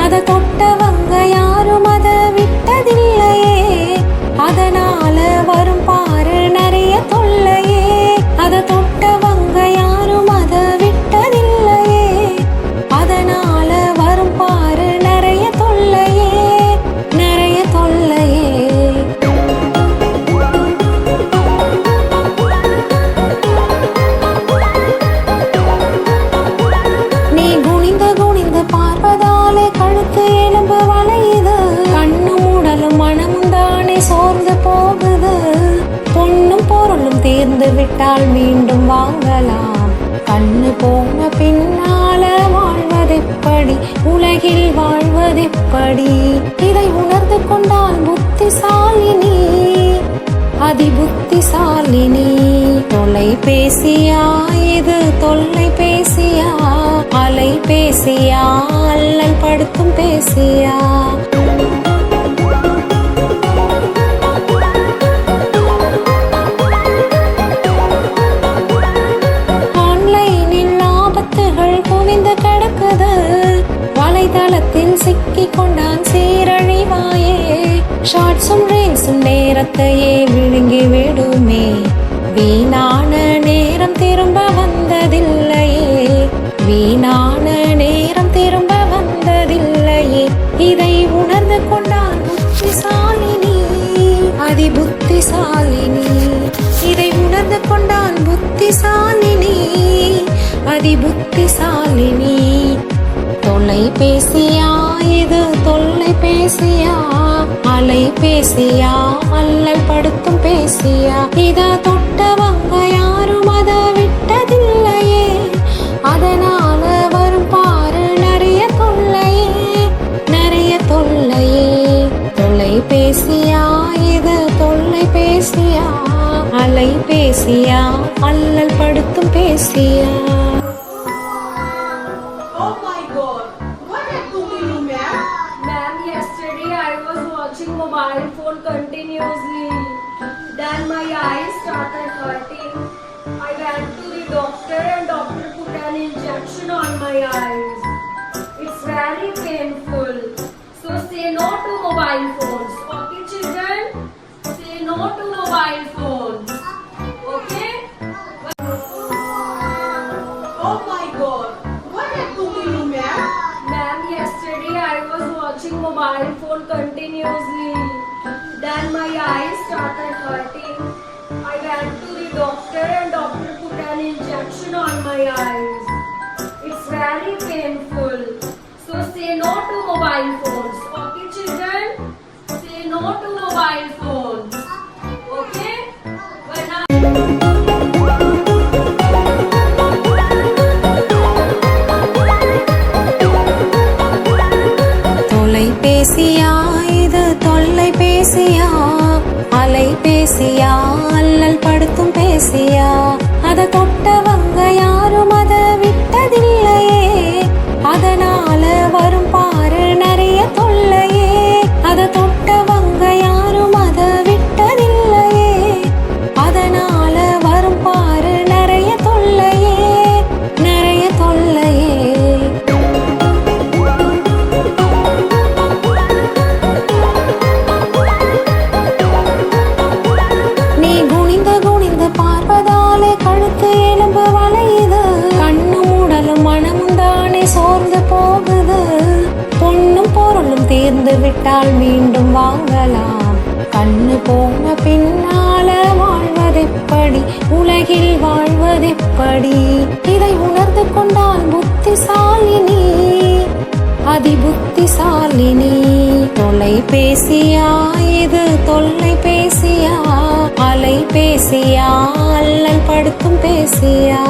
அத தொட்டவங்க யாரும் அத விட்டதில்லையே, அதனால வரும் பாரு நிறைய தொல்லையே. அத தொட்டவங்க யாரும் அத விட்டதில்லையே, அதனால வரும் பாரு நிறைய தொல்லையே, நிறைய தொல்லையே. நீ குனிந்து குனிந்து பார்ப்பதாலே கழுத்து எலும்பு வளையுது, கண்ணு மூடலும் மனமும் தானே சோர்ந்து போகுது. பொண்ணும் பொருளும் தீர்ந்து விட்டால் மீண்டும் வாங்கலாம், கண்ணு போன பின்னால வாழ்வதெப்படி, உலகில் வாழ்வதெப்படி. இதை உணர்ந்து கொண்டால் புத்திசாலினி, அதி புத்திசாலினி. தொலைபேசியா இது தொல்லைபேசியா, அலைபேசியா அல்லல் படுத்தும் பேசியா. வலைதளத்தில் சிக்கி கொண்டான் சீரழிவாயே, ஷார்ட்ஸும் ரீல்ஸும் நேரத்தையே விழுங்கி விடுமே. வீணான நேரம் திரும்ப வந்ததில்லையே, வீணான நேரம் திரும்ப வந்ததில்லையே. இதை உணர்ந்து கொண்டான் புத்திசாலினி, அதி புத்திசாலினி. இதை உணர்ந்து கொண்டான் புத்திசாலினி, அதி புத்திசாலினி. தொலைபேசியா இது தொல்லைபேசியா, அலைபேசியா அல்லல் படுத்தும் பேசியா. இத தொட்டவங்க யாரும் அத விட்டதில்லையே, அதனால வரும் பாரு நிறைய தொல்லையே, நிறைய தொல்லையே. தொலைபேசியா இது தொல்லைபேசியா, அலைபேசியா அல்லல் படுத்தும் பேசியா. Mobile phone continuously, then my eyes started hurting. I went to the doctor and doctor put an injection on my eyes. It's very painful. So say no to mobile phones. Okay children? Say no to mobile phones. Okay? Oh my God! What happened to you, ma'am? Ma'am, yesterday I was watching mobile phone continuously. Then my eyes started hurting. I went to the doctor and doctor put an injection on my eyes. It's very painful. So say no to mobile phones. Okay children? Say no to mobile phones. Okay? தொலைபேசியா இது தொல்லைபேசியா, அலைபேசியா அல்லல் படுத்தும் பேசியா. அத தொட்டவங்க யாரும் அத விட்டதில்லையே, அதனால வரும் பாரு நிறைய தொல்லையே. அத தொட்டவங்க யாரும் அத விட்டதில்லையே, அதனால வரும் பாரு நிறைய தொல்லையே, நிறைய தொல்லையே. பார்ப்பதாலே கழுத்து எலும்பு வளையுது, கண்ணு மூடலும் மனமும் தானே சோர்ந்து போகுது. பொண்ணும் பொருளும் தீர்ந்து விட்டால் மீண்டும் வாங்கலாம், கண்ணு போன பின்னால வாழ்வதெப்படி, உலகில் வாழ்வதெப்படி. இதை உணர்ந்து கொண்டால் புத்திசாலினி, அதி புத்திசாலினி. தொலைபேசியா இது தொல்லைபேசியா, அலைபேசியா அல்லல் படுத்தும் பேசியா.